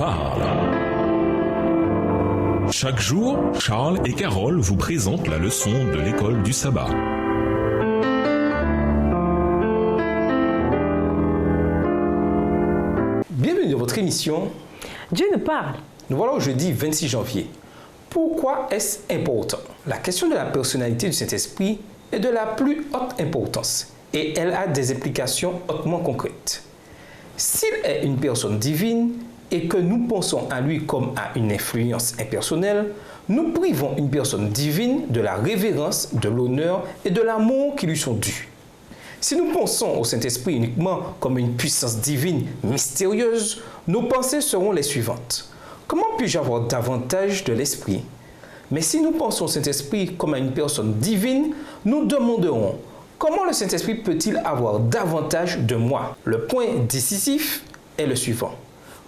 parle. Chaque jour, Charles et Carole vous présentent la leçon de l'école du sabbat. Bienvenue dans votre émission Dieu nous parle. Nous voilà au jeudi 26 janvier. Pourquoi est-ce important? La question de la personnalité du Saint-Esprit est de la plus haute importance et elle a des implications hautement concrètes. S'il est une personne divine et que nous pensons à lui comme à une influence impersonnelle, nous privons une personne divine de la révérence, de l'honneur et de l'amour qui lui sont dus. Si nous pensons au Saint-Esprit uniquement comme une puissance divine mystérieuse, nos pensées seront les suivantes. Comment puis-je avoir davantage de l'Esprit? Mais si nous pensons au Saint-Esprit comme à une personne divine, nous demanderons comment le Saint-Esprit peut-il avoir davantage de moi? Le point décisif est le suivant.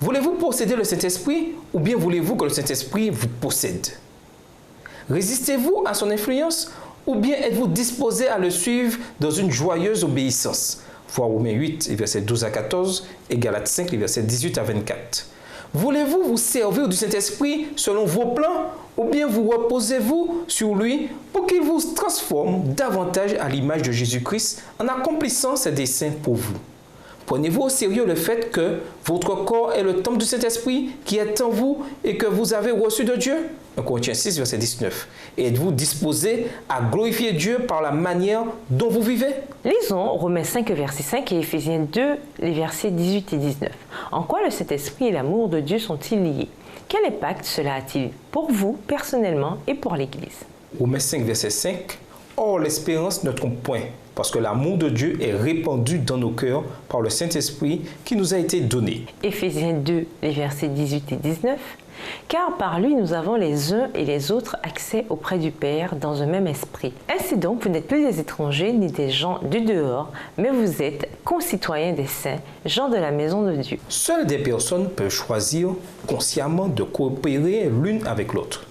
Voulez-vous posséder le Saint-Esprit ou bien voulez-vous que le Saint-Esprit vous possède? Résistez-vous à son influence ou bien êtes-vous disposé à le suivre dans une joyeuse obéissance? Voir Romains 8, versets 12 à 14 et Galates 5, versets 18 à 24. Voulez-vous vous servir du Saint-Esprit selon vos plans ou bien vous reposez-vous sur lui pour qu'il vous transforme davantage à l'image de Jésus-Christ en accomplissant ses desseins pour vous? Prenez-vous au sérieux le fait que votre corps est le temple du Saint-Esprit qui est en vous et que vous avez reçu de Dieu? 1 Corinthiens 6, verset 19. Et êtes-vous disposé à glorifier Dieu par la manière dont vous vivez? Lisons Romains 5, verset 5 et Éphésiens 2, les versets 18 et 19. En quoi le Saint-Esprit et l'amour de Dieu sont-ils liés? Quel impact cela a-t-il pour vous personnellement et pour l'Église? Romains 5, verset 5. Or, l'espérance ne trompe point, parce que l'amour de Dieu est répandu dans nos cœurs par le Saint-Esprit qui nous a été donné. Éphésiens 2, les versets 18 et 19. Car par lui nous avons les uns et les autres accès auprès du Père dans un même esprit. Ainsi donc, vous n'êtes plus des étrangers ni des gens du dehors, mais vous êtes concitoyens des saints, gens de la maison de Dieu. Seules des personnes peuvent choisir consciemment de coopérer l'une avec l'autre.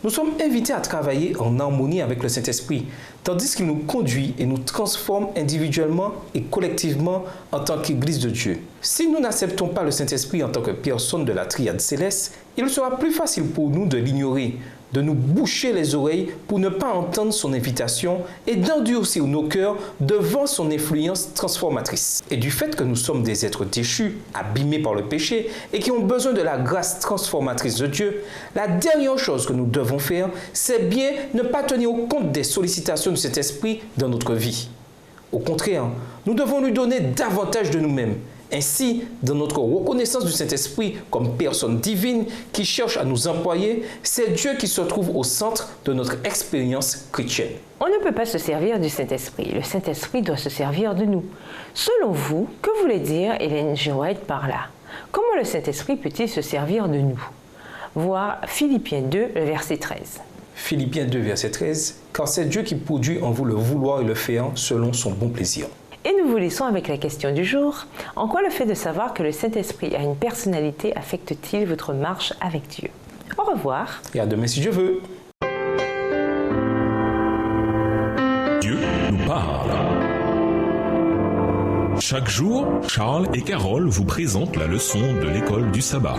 Nous sommes invités à travailler en harmonie avec le Saint-Esprit, tandis qu'il nous conduit et nous transforme individuellement et collectivement en tant qu'Église de Dieu. Si nous n'acceptons pas le Saint-Esprit en tant que personne de la triade céleste, il sera plus facile pour nous de l'ignorer, de nous boucher les oreilles pour ne pas entendre son invitation et d'endurcir nos cœurs devant son influence transformatrice. Et du fait que nous sommes des êtres déchus, abîmés par le péché et qui ont besoin de la grâce transformatrice de Dieu, la dernière chose que nous devons faire, c'est bien ne pas tenir compte des sollicitations de cet esprit dans notre vie. Au contraire, nous devons lui donner davantage de nous-mêmes. Ainsi, dans notre reconnaissance du Saint-Esprit comme personne divine qui cherche à nous employer, c'est Dieu qui se trouve au centre de notre expérience chrétienne. On ne peut pas se servir du Saint-Esprit. Le Saint-Esprit doit se servir de nous. Selon vous, que voulait dire Ellen G. White par là? Comment le Saint-Esprit peut-il se servir de nous? Voir Philippiens 2, le verset 13. Philippiens 2, verset 13. Car c'est Dieu qui produit en vous le vouloir et le faire selon son bon plaisir. Et nous vous laissons avec la question du jour. En quoi le fait de savoir que le Saint-Esprit a une personnalité affecte-t-il votre marche avec Dieu? Au revoir. Et à demain si Dieu veut. Dieu nous parle. Chaque jour, Charles et Carole vous présentent la leçon de l'école du sabbat.